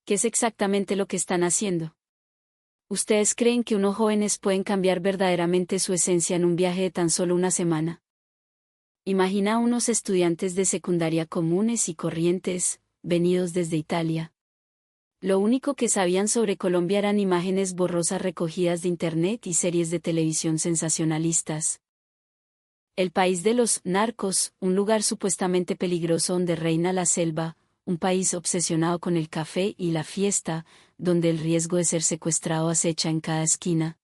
¿Qué es exactamente lo que están haciendo? ¿Ustedes creen que unos jóvenes pueden cambiar verdaderamente su esencia en un viaje de tan solo una semana? Imagina a unos estudiantes de secundaria comunes y corrientes, venidos desde Italia. Lo único que sabían sobre Colombia eran imágenes borrosas recogidas de Internet y series de televisión sensacionalistas. El país de los narcos, un lugar supuestamente peligroso donde reina la selva, un país obsesionado con el café y la fiesta, donde el riesgo de ser secuestrado acecha en cada esquina.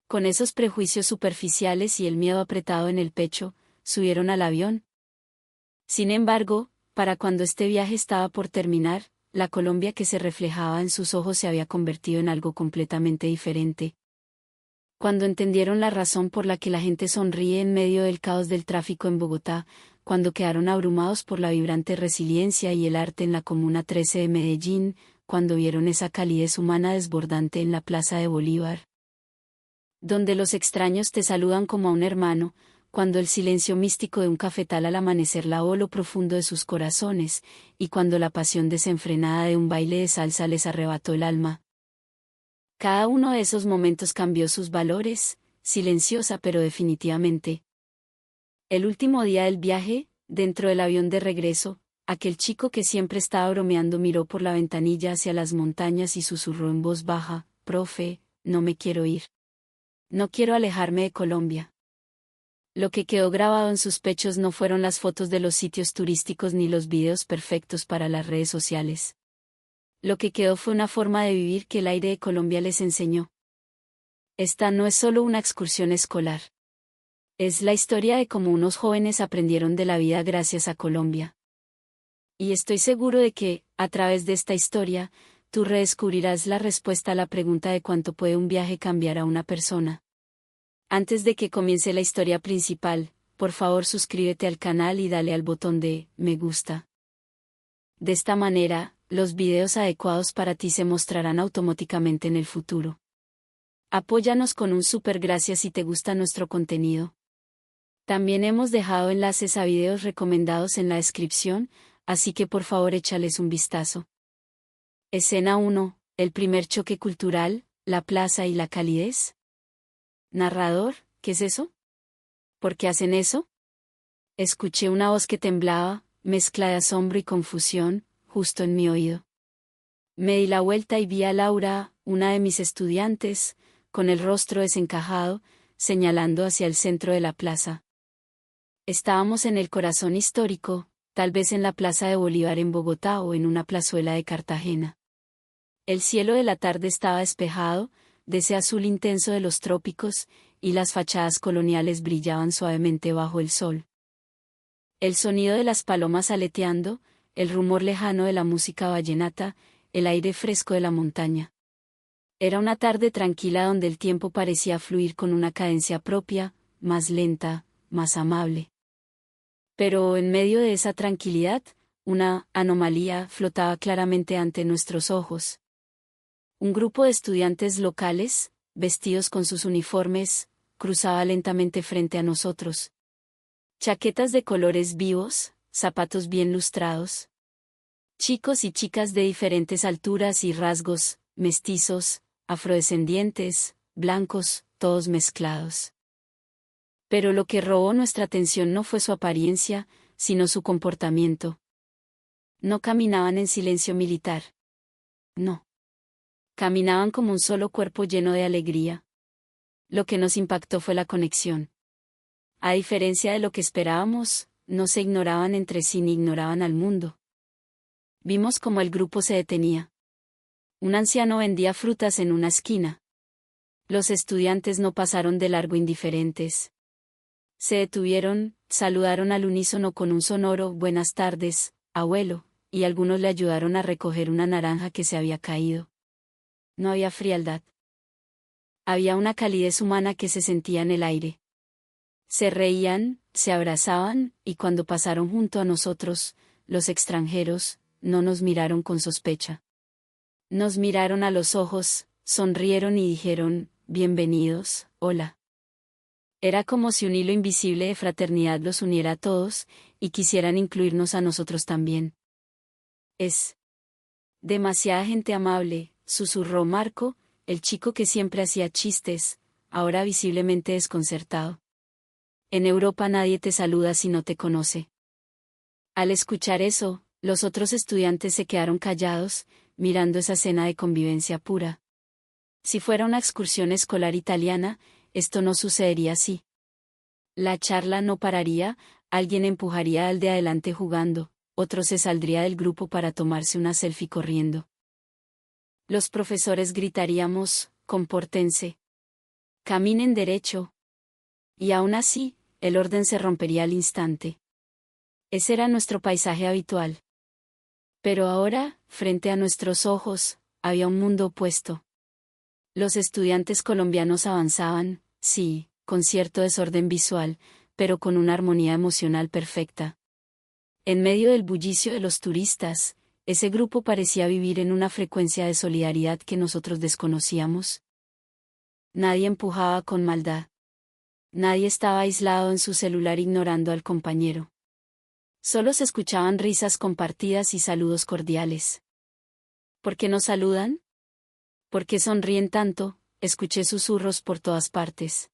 Con esos prejuicios superficiales y el miedo apretado en el pecho, subieron al avión. Sin embargo, para cuando este viaje estaba por terminar, la Colombia que se reflejaba en sus ojos se había convertido en algo completamente diferente. Cuando entendieron la razón por la que la gente sonríe en medio del caos del tráfico en Bogotá, cuando quedaron abrumados por la vibrante resiliencia y el arte en la Comuna 13 de Medellín, cuando vieron esa calidez humana desbordante en la Plaza de Bolívar, donde los extraños te saludan como a un hermano, cuando el silencio místico de un cafetal al amanecer lavó lo profundo de sus corazones, y cuando la pasión desenfrenada de un baile de salsa les arrebató el alma. Cada uno de esos momentos cambió sus valores, silenciosa pero definitivamente. El último día del viaje, dentro del avión de regreso, aquel chico que siempre estaba bromeando miró por la ventanilla hacia las montañas y susurró en voz baja: «Profe, no me quiero ir. No quiero alejarme de Colombia». Lo que quedó grabado en sus pechos no fueron las fotos de los sitios turísticos ni los videos perfectos para las redes sociales. Lo que quedó fue una forma de vivir que el aire de Colombia les enseñó. Esta no es solo una excursión escolar. Es la historia de cómo unos jóvenes aprendieron de la vida gracias a Colombia. Y estoy seguro de que, a través de esta historia, tú redescubrirás la respuesta a la pregunta de cuánto puede un viaje cambiar a una persona. Antes de que comience la historia principal, por favor suscríbete al canal y dale al botón de me gusta. De esta manera, los videos adecuados para ti se mostrarán automáticamente en el futuro. Apóyanos con un super gracias si te gusta nuestro contenido. También hemos dejado enlaces a videos recomendados en la descripción, así que por favor échales un vistazo. Escena 1, el primer choque cultural, la plaza y la calidez. Narrador, ¿qué es eso? ¿Por qué hacen eso? Escuché una voz que temblaba, mezcla de asombro y confusión, justo en mi oído. Me di la vuelta y vi a Laura, una de mis estudiantes, con el rostro desencajado, señalando hacia el centro de la plaza. Estábamos en el corazón histórico, tal vez en la Plaza de Bolívar en Bogotá o en una plazuela de Cartagena. El cielo de la tarde estaba despejado, de ese azul intenso de los trópicos, y las fachadas coloniales brillaban suavemente bajo el sol. El sonido de las palomas aleteando, el rumor lejano de la música vallenata, el aire fresco de la montaña. Era una tarde tranquila donde el tiempo parecía fluir con una cadencia propia, más lenta, más amable. Pero en medio de esa tranquilidad, una anomalía flotaba claramente ante nuestros ojos. Un grupo de estudiantes locales, vestidos con sus uniformes, cruzaba lentamente frente a nosotros. Chaquetas de colores vivos, zapatos bien lustrados. Chicos y chicas de diferentes alturas y rasgos, mestizos, afrodescendientes, blancos, todos mezclados. Pero lo que robó nuestra atención no fue su apariencia, sino su comportamiento. No caminaban en silencio militar. No. Caminaban como un solo cuerpo lleno de alegría. Lo que nos impactó fue la conexión. A diferencia de lo que esperábamos, no se ignoraban entre sí ni ignoraban al mundo. Vimos cómo el grupo se detenía. Un anciano vendía frutas en una esquina. Los estudiantes no pasaron de largo indiferentes. Se detuvieron, saludaron al unísono con un sonoro «Buenas tardes, abuelo», y algunos le ayudaron a recoger una naranja que se había caído. No había frialdad. Había una calidez humana que se sentía en el aire. Se reían, se abrazaban, y cuando pasaron junto a nosotros, los extranjeros, no nos miraron con sospecha. Nos miraron a los ojos, sonrieron y dijeron: «Bienvenidos, hola». Era como si un hilo invisible de fraternidad los uniera a todos, y quisieran incluirnos a nosotros también. Es Demasiada gente amable, susurró Marco, el chico que siempre hacía chistes, ahora visiblemente desconcertado. En Europa nadie te saluda si no te conoce. Al escuchar eso, los otros estudiantes se quedaron callados, mirando esa escena de convivencia pura. Si fuera una excursión escolar italiana, esto no sucedería así. La charla no pararía, alguien empujaría al de adelante jugando, otro se saldría del grupo para tomarse una selfie corriendo. Los profesores gritaríamos, compórtense. Caminen derecho. Y aún así, el orden se rompería al instante. Ese era nuestro paisaje habitual. Pero ahora, frente a nuestros ojos, había un mundo opuesto. Los estudiantes colombianos avanzaban, sí, con cierto desorden visual, pero con una armonía emocional perfecta. En medio del bullicio de los turistas, ese grupo parecía vivir en una frecuencia de solidaridad que nosotros desconocíamos. Nadie empujaba con maldad. Nadie estaba aislado en su celular ignorando al compañero. Solo se escuchaban risas compartidas y saludos cordiales. ¿Por qué no saludan? ¿Por qué sonríen tanto? Escuché susurros por todas partes.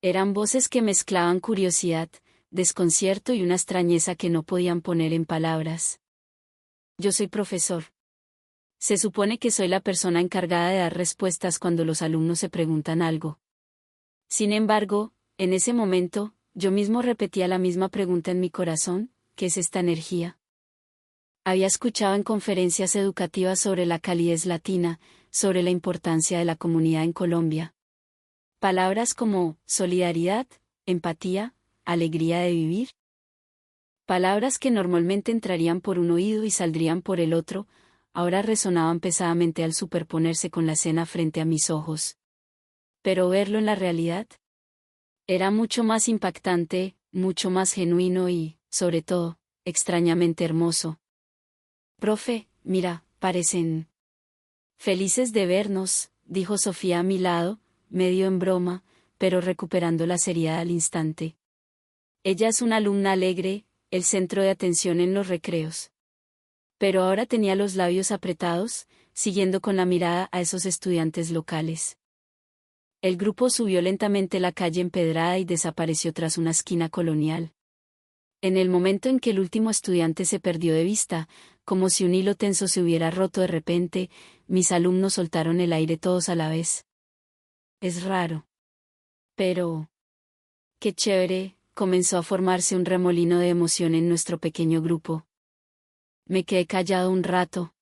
Eran voces que mezclaban curiosidad, desconcierto y una extrañeza que no podían poner en palabras. Yo soy profesor. Se supone que soy la persona encargada de dar respuestas cuando los alumnos se preguntan algo. Sin embargo, en ese momento, yo mismo repetía la misma pregunta en mi corazón: ¿qué es esta energía? Había escuchado en conferencias educativas sobre la calidez latina, sobre la importancia de la comunidad en Colombia. Palabras como solidaridad, empatía, alegría de vivir. Palabras que normalmente entrarían por un oído y saldrían por el otro, ahora resonaban pesadamente al superponerse con la escena frente a mis ojos. Pero verlo en la realidad era mucho más impactante, mucho más genuino y, sobre todo, extrañamente hermoso. Profe, mira, parecen felices de vernos, dijo Sofía a mi lado, medio en broma, pero recuperando la seriedad al instante. Ella es una alumna alegre, el centro de atención en los recreos. Pero ahora tenía los labios apretados, siguiendo con la mirada a esos estudiantes locales. El grupo subió lentamente la calle empedrada y desapareció tras una esquina colonial. En el momento en que el último estudiante se perdió de vista, como si un hilo tenso se hubiera roto de repente, mis alumnos soltaron el aire todos a la vez. Es raro. Pero qué chévere, comenzó a formarse un remolino de emoción en nuestro pequeño grupo. Me quedé callado un rato.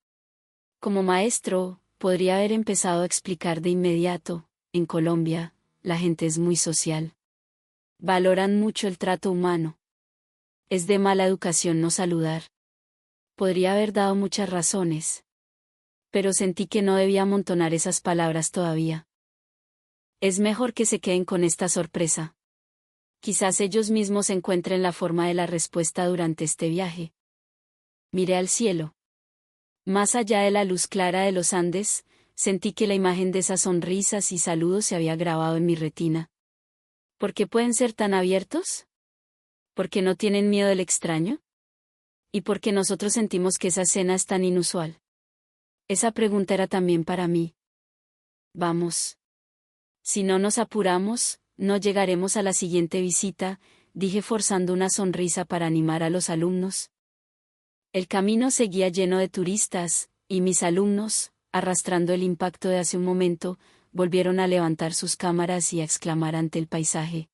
Como maestro, podría haber empezado a explicar de inmediato: en Colombia, la gente es muy social. Valoran mucho el trato humano. Es de mala educación no saludar. Podría haber dado muchas razones. Pero sentí que no debía amontonar esas palabras todavía. Es mejor que se queden con esta sorpresa. Quizás ellos mismos encuentren la forma de la respuesta durante este viaje. Miré al cielo. Más allá de la luz clara de los Andes, sentí que la imagen de esas sonrisas y saludos se había grabado en mi retina. ¿Por qué pueden ser tan abiertos? ¿Por qué no tienen miedo del extraño? ¿Y por qué nosotros sentimos que esa escena es tan inusual? Esa pregunta era también para mí. Vamos. Si no nos apuramos, no llegaremos a la siguiente visita, dije forzando una sonrisa para animar a los alumnos. El camino seguía lleno de turistas, y mis alumnos, arrastrando el impacto de hace un momento, volvieron a levantar sus cámaras y a exclamar ante el paisaje.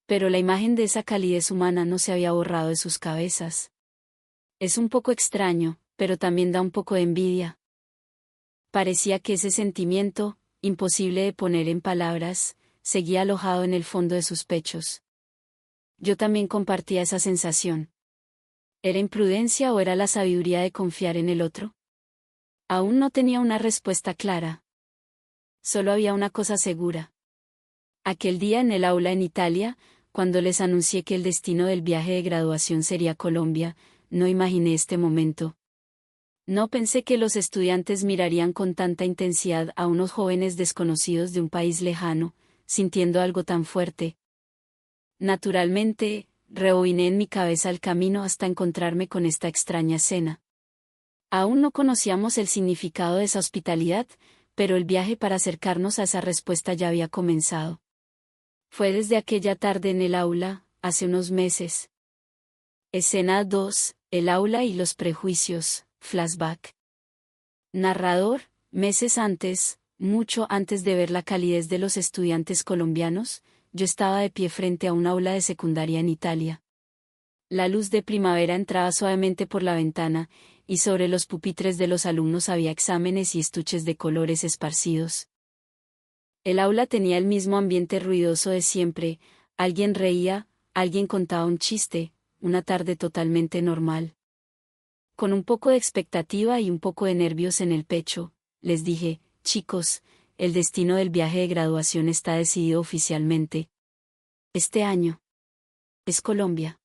Pero la imagen de esa calidez humana no se había borrado de sus cabezas. Es un poco extraño, pero también da un poco de envidia. Parecía que ese sentimiento, imposible de poner en palabras, seguía alojado en el fondo de sus pechos. Yo también compartía esa sensación. ¿Era imprudencia o era la sabiduría de confiar en el otro? Aún no tenía una respuesta clara. Solo había una cosa segura. Aquel día en el aula en Italia, cuando les anuncié que el destino del viaje de graduación sería Colombia, no imaginé este momento. No pensé que los estudiantes mirarían con tanta intensidad a unos jóvenes desconocidos de un país lejano, sintiendo algo tan fuerte. Naturalmente, rebobiné en mi cabeza el camino hasta encontrarme con esta extraña escena. Aún no conocíamos el significado de esa hospitalidad, pero el viaje para acercarnos a esa respuesta ya había comenzado. Fue desde aquella tarde en el aula, hace unos meses. Escena 2, el aula y los prejuicios, flashback. Narrador, meses antes, mucho antes de ver la calidez de los estudiantes colombianos, yo estaba de pie frente a un aula de secundaria en Italia. La luz de primavera entraba suavemente por la ventana, y sobre los pupitres de los alumnos había exámenes y estuches de colores esparcidos. El aula tenía el mismo ambiente ruidoso de siempre, alguien reía, alguien contaba un chiste, una tarde totalmente normal. Con un poco de expectativa y un poco de nervios en el pecho, les dije, chicos, el destino del viaje de graduación está decidido oficialmente. Este año. Es Colombia.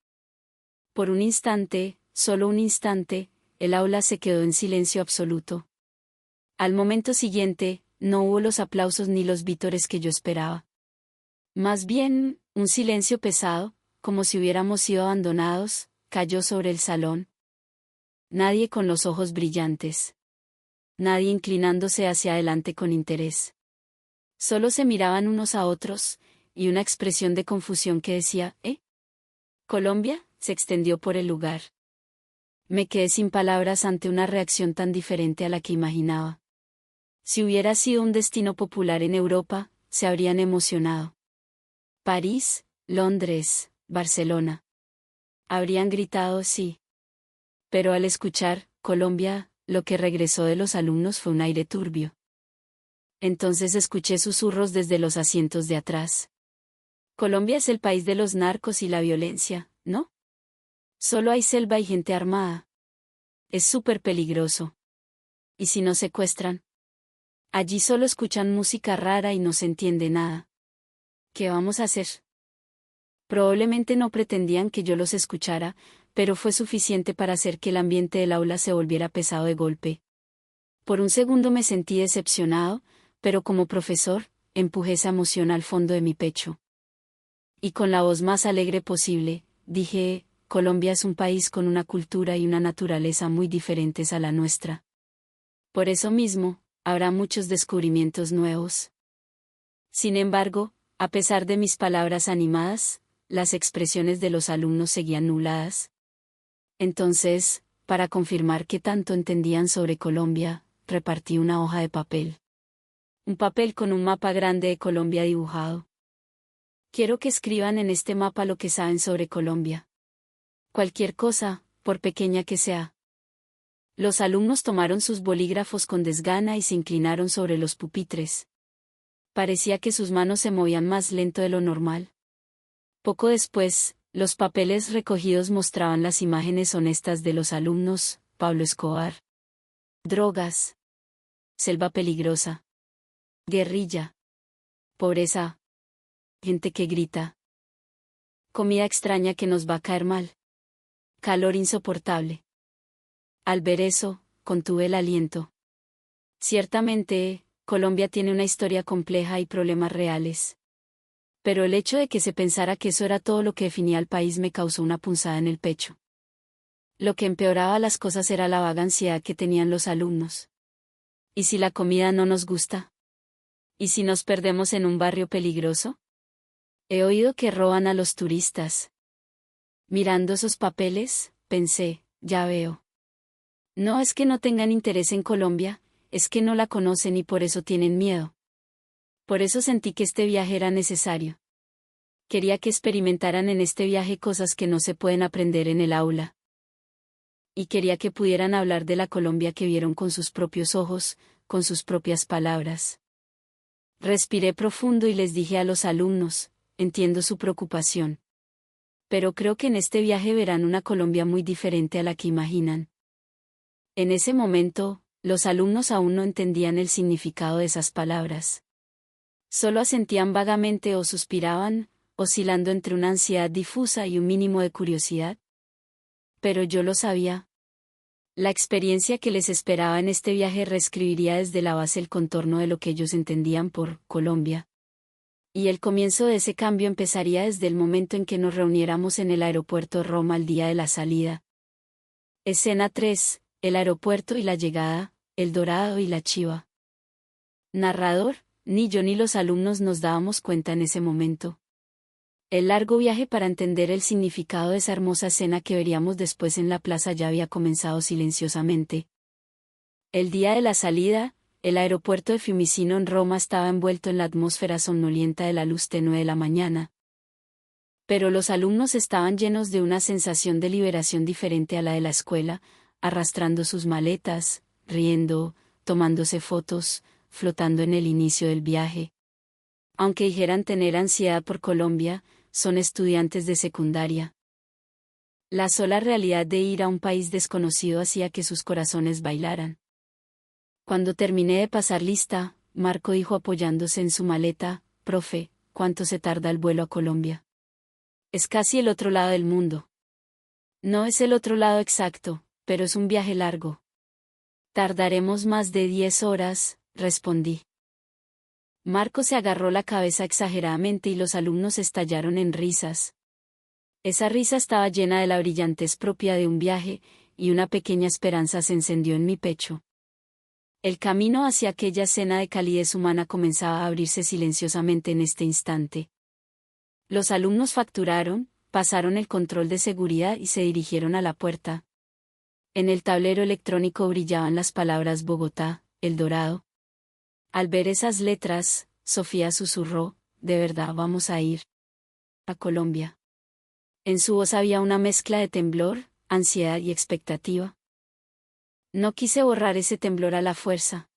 Por un instante, solo un instante, el aula se quedó en silencio absoluto. Al momento siguiente, no hubo los aplausos ni los vítores que yo esperaba. Más bien, un silencio pesado, como si hubiéramos sido abandonados, cayó sobre el salón. Nadie con los ojos brillantes. Nadie inclinándose hacia adelante con interés. Solo se miraban unos a otros, y una expresión de confusión que decía, ¿eh? ¿Colombia? Se extendió por el lugar. Me quedé sin palabras ante una reacción tan diferente a la que imaginaba. Si hubiera sido un destino popular en Europa, se habrían emocionado. París, Londres, Barcelona. Habrían gritado sí. Pero al escuchar, Colombia, lo que regresó de los alumnos fue un aire turbio. Entonces escuché susurros desde los asientos de atrás. Colombia es el país de los narcos y la violencia, ¿no? Solo hay selva y gente armada. Es súper peligroso. ¿Y si nos secuestran? Allí solo escuchan música rara y no se entiende nada. ¿Qué vamos a hacer? Probablemente no pretendían que yo los escuchara, pero fue suficiente para hacer que el ambiente del aula se volviera pesado de golpe. Por un segundo me sentí decepcionado, pero como profesor, empujé esa emoción al fondo de mi pecho. Y con la voz más alegre posible, dije, Colombia es un país con una cultura y una naturaleza muy diferentes a la nuestra. Por eso mismo, habrá muchos descubrimientos nuevos. Sin embargo, a pesar de mis palabras animadas, las expresiones de los alumnos seguían nubladas. Entonces, para confirmar qué tanto entendían sobre Colombia, repartí una hoja de papel. Un papel con un mapa grande de Colombia dibujado. Quiero que escriban en este mapa lo que saben sobre Colombia. Cualquier cosa, por pequeña que sea. Los alumnos tomaron sus bolígrafos con desgana y se inclinaron sobre los pupitres. Parecía que sus manos se movían más lento de lo normal. Poco después, los papeles recogidos mostraban las imágenes honestas de los alumnos, Pablo Escobar. Drogas. Selva peligrosa. Guerrilla. Pobreza. Gente que grita. Comida extraña que nos va a caer mal. Calor insoportable. Al ver eso, contuve el aliento. Ciertamente, Colombia tiene una historia compleja y problemas reales. Pero el hecho de que se pensara que eso era todo lo que definía al país me causó una punzada en el pecho. Lo que empeoraba las cosas era la vaga ansiedad que tenían los alumnos. ¿Y si la comida no nos gusta? ¿Y si nos perdemos en un barrio peligroso? He oído que roban a los turistas. Mirando esos papeles, pensé, ya veo. No es que no tengan interés en Colombia, es que no la conocen y por eso tienen miedo. Por eso sentí que este viaje era necesario. Quería que experimentaran en este viaje cosas que no se pueden aprender en el aula. Y quería que pudieran hablar de la Colombia que vieron con sus propios ojos, con sus propias palabras. Respiré profundo y les dije a los alumnos, entiendo su preocupación. Pero creo que en este viaje verán una Colombia muy diferente a la que imaginan. En ese momento, los alumnos aún no entendían el significado de esas palabras. Solo asentían vagamente o suspiraban, oscilando entre una ansiedad difusa y un mínimo de curiosidad. Pero yo lo sabía. La experiencia que les esperaba en este viaje reescribiría desde la base el contorno de lo que ellos entendían por Colombia. Y el comienzo de ese cambio empezaría desde el momento en que nos reuniéramos en el aeropuerto de Roma el día de la salida. Escena 3. el aeropuerto y la llegada, El Dorado y la Chiva. Narrador, ni yo ni los alumnos nos dábamos cuenta en ese momento. El largo viaje para entender el significado de esa hermosa escena que veríamos después en la plaza ya había comenzado silenciosamente. El día de la salida, el aeropuerto de Fiumicino en Roma estaba envuelto en la atmósfera somnolienta de la luz tenue de la mañana. Pero los alumnos estaban llenos de una sensación de liberación diferente a la de la escuela, arrastrando sus maletas, riendo, tomándose fotos, flotando en el inicio del viaje. Aunque dijeran tener ansiedad por Colombia, son estudiantes de secundaria. La sola realidad de ir a un país desconocido hacía que sus corazones bailaran. Cuando terminé de pasar lista, Marco dijo apoyándose en su maleta, «Profe, ¿cuánto se tarda el vuelo a Colombia?» «Es casi el otro lado del mundo». «No es el otro lado exacto, pero es un viaje largo». «Tardaremos más de 10 horas», respondí. Marco se agarró la cabeza exageradamente y los alumnos estallaron en risas. Esa risa estaba llena de la brillantez propia de un viaje, y una pequeña esperanza se encendió en mi pecho. El camino hacia aquella escena de calidez humana comenzaba a abrirse silenciosamente en este instante. Los alumnos facturaron, pasaron el control de seguridad y se dirigieron a la puerta. En el tablero electrónico brillaban las palabras Bogotá, El Dorado. Al ver esas letras, Sofía susurró, «¿De verdad vamos a ir a Colombia?» En su voz había una mezcla de temblor, ansiedad y expectativa. No quise borrar ese temblor a la fuerza.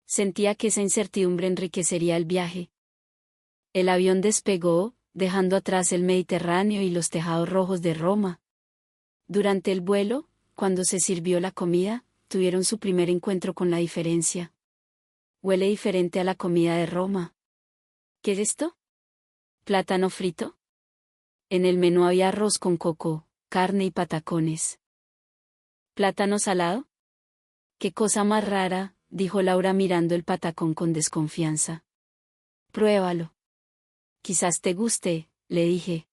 Sentía que esa incertidumbre enriquecería el viaje. El avión despegó, dejando atrás el Mediterráneo y los tejados rojos de Roma. Durante el vuelo, cuando se sirvió la comida, tuvieron su primer encuentro con la diferencia. Huele diferente a la comida de Roma. ¿Qué es esto? ¿Plátano frito? En el menú había arroz con coco, carne y patacones. ¿Plátano salado? «Qué cosa más rara», dijo Laura mirando el patacón con desconfianza. «Pruébalo. Quizás te guste», le dije.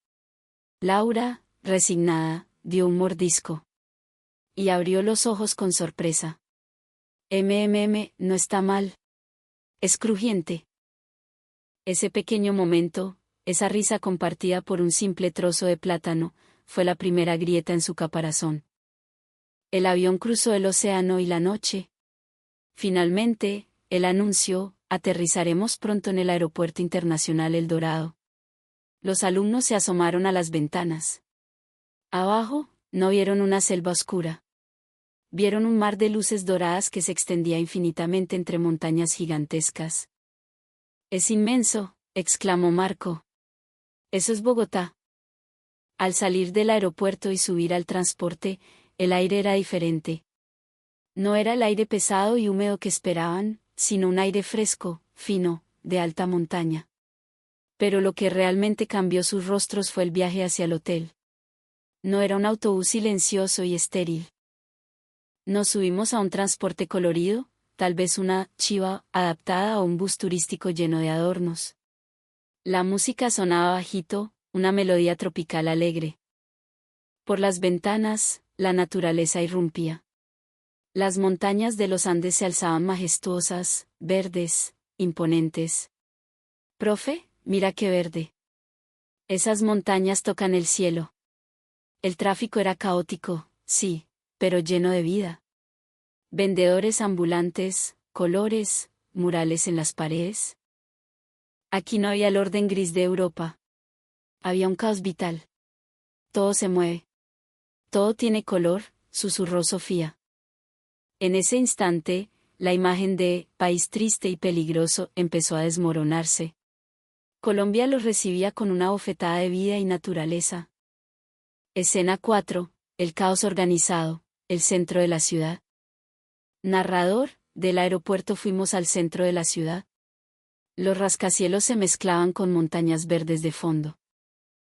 Laura, resignada, dio un mordisco. Y abrió los ojos con sorpresa. No está mal. Es crujiente». Ese pequeño momento, esa risa compartida por un simple trozo de plátano, fue la primera grieta en su caparazón. El avión cruzó el océano y la noche. Finalmente, el anuncio, «Aterrizaremos pronto en el Aeropuerto Internacional El Dorado». Los alumnos se asomaron a las ventanas. Abajo, no vieron una selva oscura. Vieron un mar de luces doradas que se extendía infinitamente entre montañas gigantescas. «Es inmenso», exclamó Marco. «Eso es Bogotá». Al salir del aeropuerto y subir al transporte, el aire era diferente. No era el aire pesado y húmedo que esperaban, sino un aire fresco, fino, de alta montaña. Pero lo que realmente cambió sus rostros fue el viaje hacia el hotel. No era un autobús silencioso y estéril. Nos subimos a un transporte colorido, tal vez una chiva adaptada o un bus turístico lleno de adornos. La música sonaba bajito, una melodía tropical alegre. Por las ventanas, la naturaleza irrumpía. Las montañas de los Andes se alzaban majestuosas, verdes, imponentes. «Profe, mira qué verde. Esas montañas tocan el cielo». El tráfico era caótico, sí, pero lleno de vida. Vendedores ambulantes, colores, murales en las paredes. Aquí no había el orden gris de Europa. Había un caos vital. Todo se mueve. Todo tiene color, susurró Sofía. En ese instante, la imagen de «país triste y peligroso» empezó a desmoronarse. Colombia los recibía con una bofetada de vida y naturaleza. Escena 4, el caos organizado, el centro de la ciudad. Narrador, del aeropuerto fuimos al centro de la ciudad. Los rascacielos se mezclaban con montañas verdes de fondo.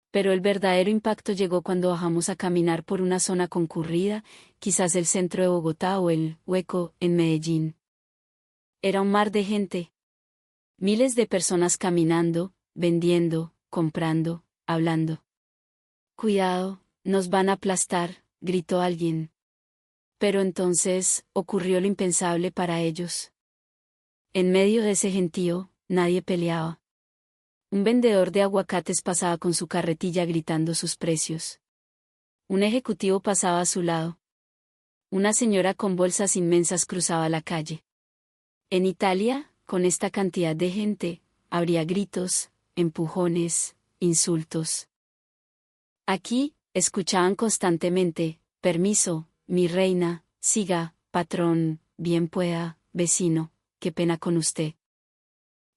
Pero el verdadero impacto llegó cuando bajamos a caminar por una zona concurrida, quizás el centro de Bogotá o el Hueco, en Medellín. Era un mar de gente. Miles de personas caminando, vendiendo, comprando, hablando. «Cuidado, nos van a aplastar», gritó alguien. Pero entonces, ocurrió lo impensable para ellos. En medio de ese gentío, nadie peleaba. Un vendedor de aguacates pasaba con su carretilla gritando sus precios. Un ejecutivo pasaba a su lado. Una señora con bolsas inmensas cruzaba la calle. En Italia, con esta cantidad de gente, habría gritos, empujones, insultos. Aquí, escuchaban constantemente: permiso, mi reina, siga, patrón, bien pueda, vecino, qué pena con usted.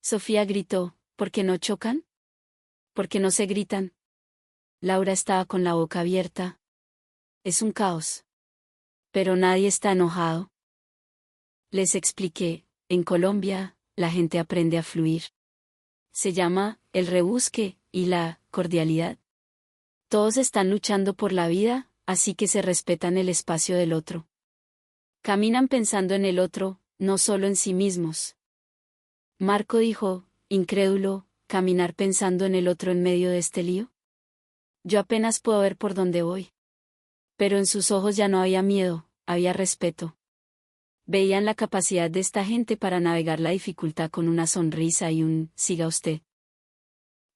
Sofía gritó: ¿por qué no chocan? ¿Por qué no se gritan? Laura estaba con la boca abierta. Es un caos. Pero nadie está enojado. Les expliqué: en Colombia, la gente aprende a fluir. Se llama el rebusque y la cordialidad. Todos están luchando por la vida, así que se respetan el espacio del otro. Caminan pensando en el otro, no solo en sí mismos. Marco dijo, incrédulo: ¿caminar pensando en el otro en medio de este lío? Yo apenas puedo ver por dónde voy. Pero en sus ojos ya no había miedo, había respeto. Veían la capacidad de esta gente para navegar la dificultad con una sonrisa y un «siga usted».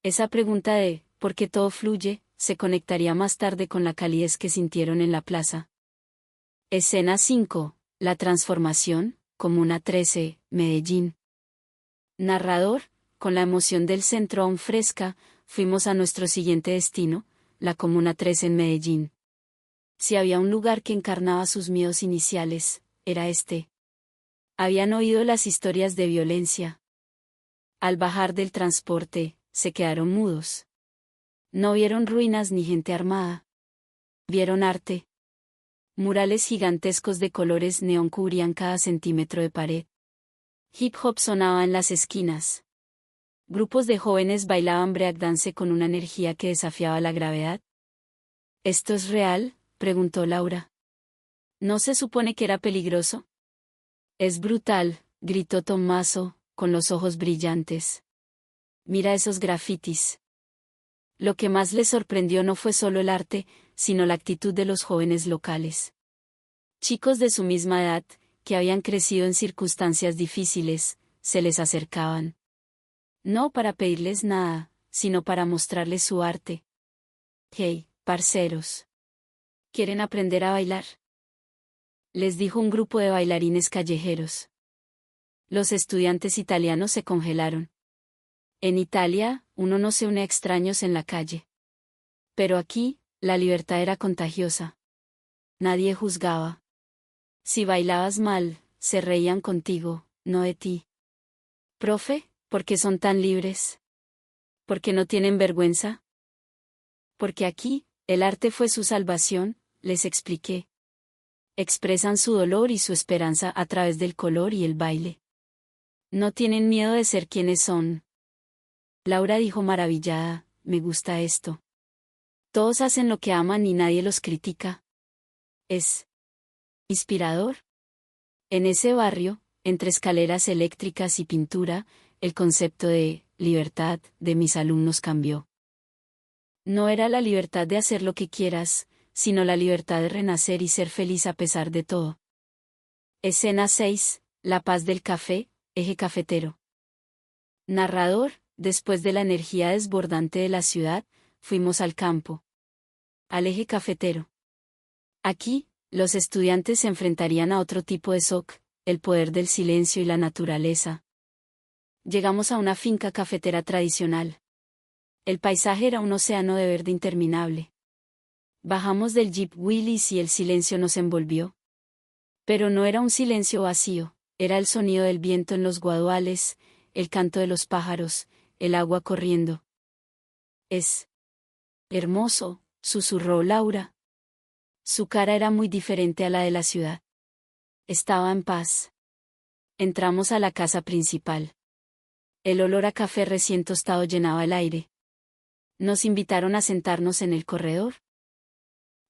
Esa pregunta de «¿por qué todo fluye?», se conectaría más tarde con la calidez que sintieron en la plaza. Escena 5. La transformación, Comuna 13, Medellín. Narrador: con la emoción del centro aún fresca, fuimos a nuestro siguiente destino, la Comuna 13 en Medellín. Si había un lugar que encarnaba sus miedos iniciales, era este. Habían oído las historias de violencia. Al bajar del transporte, se quedaron mudos. No vieron ruinas ni gente armada. Vieron arte. Murales gigantescos de colores neón cubrían cada centímetro de pared. Hip hop sonaba en las esquinas. Grupos de jóvenes bailaban breakdance con una energía que desafiaba la gravedad. ¿Esto es real?, preguntó Laura. ¿No se supone que era peligroso? Es brutal, gritó Tommaso, con los ojos brillantes. Mira esos grafitis. Lo que más les sorprendió no fue solo el arte, sino la actitud de los jóvenes locales. Chicos de su misma edad, que habían crecido en circunstancias difíciles, se les acercaban. No para pedirles nada, sino para mostrarles su arte. Hey, parceros. ¿Quieren aprender a bailar?, les dijo un grupo de bailarines callejeros. Los estudiantes italianos se congelaron. En Italia, uno no se une a extraños en la calle. Pero aquí, la libertad era contagiosa. Nadie juzgaba. Si bailabas mal, se reían contigo, no de ti. Profe, ¿por qué son tan libres? ¿Por qué no tienen vergüenza? Porque aquí, el arte fue su salvación, les expliqué. Expresan su dolor y su esperanza a través del color y el baile. No tienen miedo de ser quienes son. Laura dijo maravillada, me gusta esto. Todos hacen lo que aman y nadie los critica. Es inspirador. En ese barrio, entre escaleras eléctricas y pintura, el concepto de libertad de mis alumnos cambió. No era la libertad de hacer lo que quieras, sino la libertad de renacer y ser feliz a pesar de todo. Escena 6. La paz del café, eje cafetero. Narrador: después de la energía desbordante de la ciudad, fuimos al campo. Al eje cafetero. Aquí, los estudiantes se enfrentarían a otro tipo de shock, el poder del silencio y la naturaleza. Llegamos a una finca cafetera tradicional. El paisaje era un océano de verde interminable. Bajamos del Jeep Willys y el silencio nos envolvió. Pero no era un silencio vacío, era el sonido del viento en los guaduales, el canto de los pájaros, el agua corriendo. Es hermoso, susurró Laura. Su cara era muy diferente a la de la ciudad. Estaba en paz. Entramos a la casa principal. El olor a café recién tostado llenaba el aire. Nos invitaron a sentarnos en el corredor.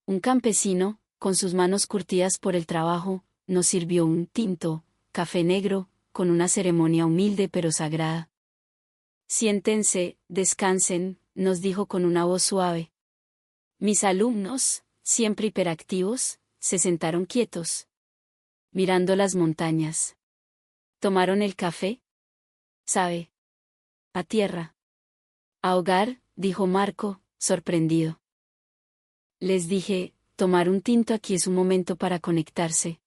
Un campesino, con sus manos curtidas por el trabajo, nos sirvió un tinto, café negro, con una ceremonia humilde pero sagrada. Siéntense, descansen, nos dijo con una voz suave. Mis alumnos, siempre hiperactivos, se sentaron quietos, mirando las montañas. ¿Tomaron el café? ¿Sabe? A tierra. A hogar, dijo Marco, sorprendido. Les dije, tomar un tinto aquí es un momento para conectarse.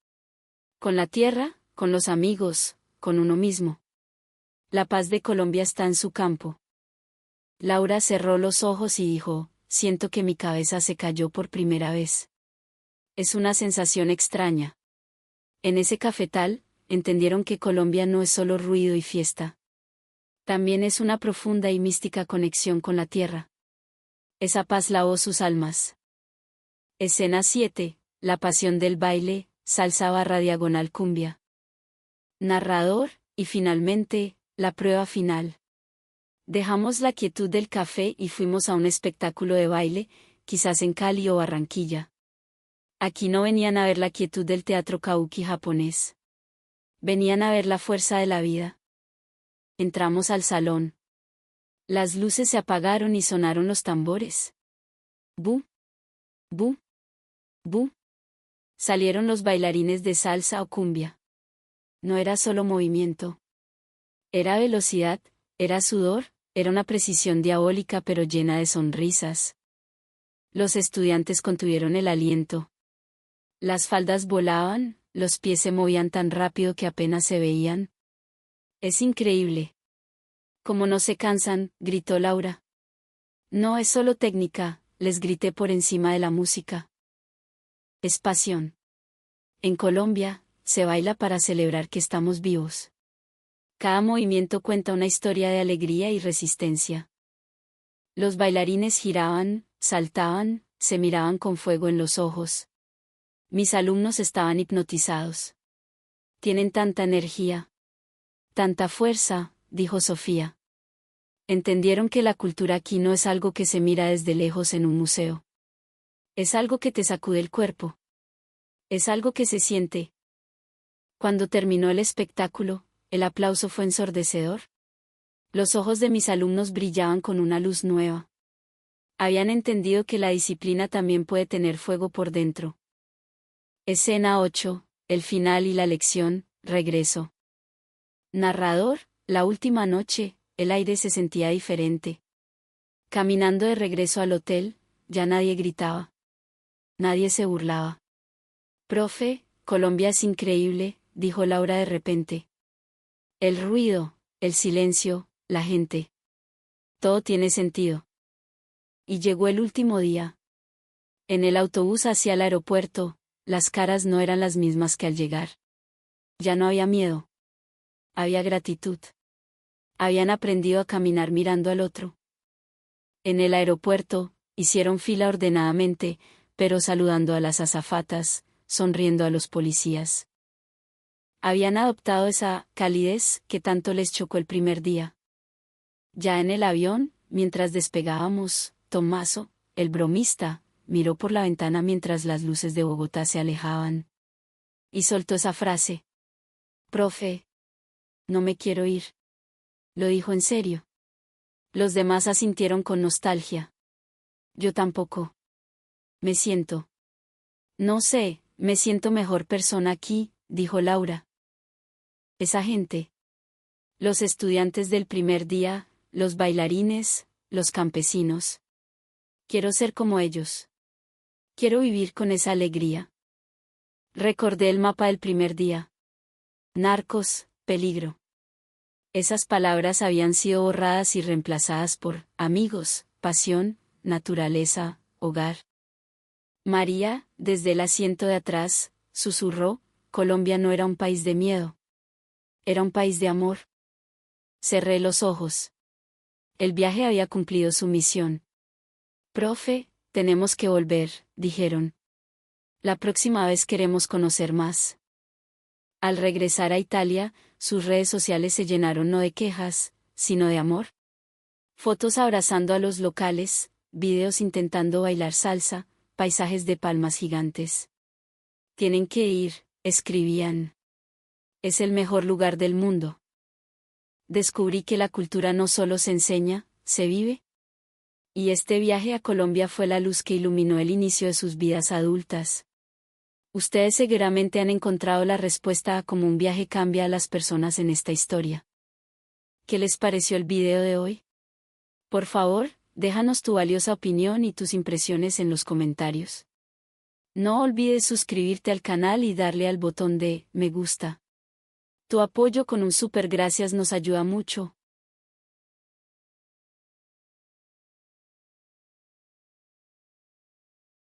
Con la tierra, con los amigos, con uno mismo. La paz de Colombia está en su campo. Laura cerró los ojos y dijo, siento que mi cabeza se cayó por primera vez. Es una sensación extraña. En ese cafetal, entendieron que Colombia no es solo ruido y fiesta. También es una profunda y mística conexión con la tierra. Esa paz lavó sus almas. Escena 7, la pasión del baile, salsa barra diagonal cumbia. Narrador, y finalmente, la prueba final. Dejamos la quietud del café y fuimos a un espectáculo de baile, quizás en Cali o Barranquilla. Aquí no venían a ver la quietud del teatro kabuki japonés. Venían a ver la fuerza de la vida. Entramos al salón. Las luces se apagaron y sonaron los tambores. Bu, bu, bu. Salieron los bailarines de salsa o cumbia. No era solo movimiento. Era velocidad, era sudor, era una precisión diabólica pero llena de sonrisas. Los estudiantes contuvieron el aliento. Las faldas volaban, los pies se movían tan rápido que apenas se veían. Es increíble. Como no se cansan, gritó Laura. No es solo técnica, les grité por encima de la música. Es pasión. En Colombia, se baila para celebrar que estamos vivos. Cada movimiento cuenta una historia de alegría y resistencia. Los bailarines giraban, saltaban, se miraban con fuego en los ojos. Mis alumnos estaban hipnotizados. Tienen tanta energía. Tanta fuerza, dijo Sofía. Entendieron que la cultura aquí no es algo que se mira desde lejos en un museo. Es algo que te sacude el cuerpo. Es algo que se siente. Cuando terminó el espectáculo, el aplauso fue ensordecedor. Los ojos de mis alumnos brillaban con una luz nueva. Habían entendido que la disciplina también puede tener fuego por dentro. Escena 8, el final y la lección, regreso. Narrador, la última noche, el aire se sentía diferente. Caminando de regreso al hotel, ya nadie gritaba. Nadie se burlaba. Profe, Colombia es increíble, dijo Laura de repente. El ruido, el silencio, la gente. Todo tiene sentido. Y llegó el último día. En el autobús hacia el aeropuerto, las caras no eran las mismas que al llegar. Ya no había miedo. Había gratitud. Habían aprendido a caminar mirando al otro. En el aeropuerto, hicieron fila ordenadamente, pero saludando a las azafatas, sonriendo a los policías. Habían adoptado esa calidez que tanto les chocó el primer día. Ya en el avión, mientras despegábamos, Tommaso, el bromista, miró por la ventana mientras las luces de Bogotá se alejaban. Y soltó esa frase. Profe. No me quiero ir. Lo dijo en serio. Los demás asintieron con nostalgia. Yo tampoco. Me siento. No sé, me siento mejor persona aquí, dijo Laura. Esa gente. Los estudiantes del primer día, los bailarines, los campesinos. Quiero ser como ellos. Quiero vivir con esa alegría. Recordé el mapa del primer día. Narcos, peligro. Esas palabras habían sido borradas y reemplazadas por amigos, pasión, naturaleza, hogar. María, desde el asiento de atrás, susurró, Colombia no era un país de miedo. Era un país de amor. Cerré los ojos. El viaje había cumplido su misión. Profe, tenemos que volver, dijeron. La próxima vez queremos conocer más. Al regresar a Italia, sus redes sociales se llenaron no de quejas, sino de amor. Fotos abrazando a los locales, videos intentando bailar salsa, paisajes de palmas gigantes. Tienen que ir, escribían. Es el mejor lugar del mundo. Descubrí que la cultura no solo se enseña, se vive. Y este viaje a Colombia fue la luz que iluminó el inicio de sus vidas adultas. Ustedes seguramente han encontrado la respuesta a cómo un viaje cambia a las personas en esta historia. ¿Qué les pareció el video de hoy? Por favor, déjanos tu valiosa opinión y tus impresiones en los comentarios. No olvides suscribirte al canal y darle al botón de me gusta. Tu apoyo con un super gracias nos ayuda mucho.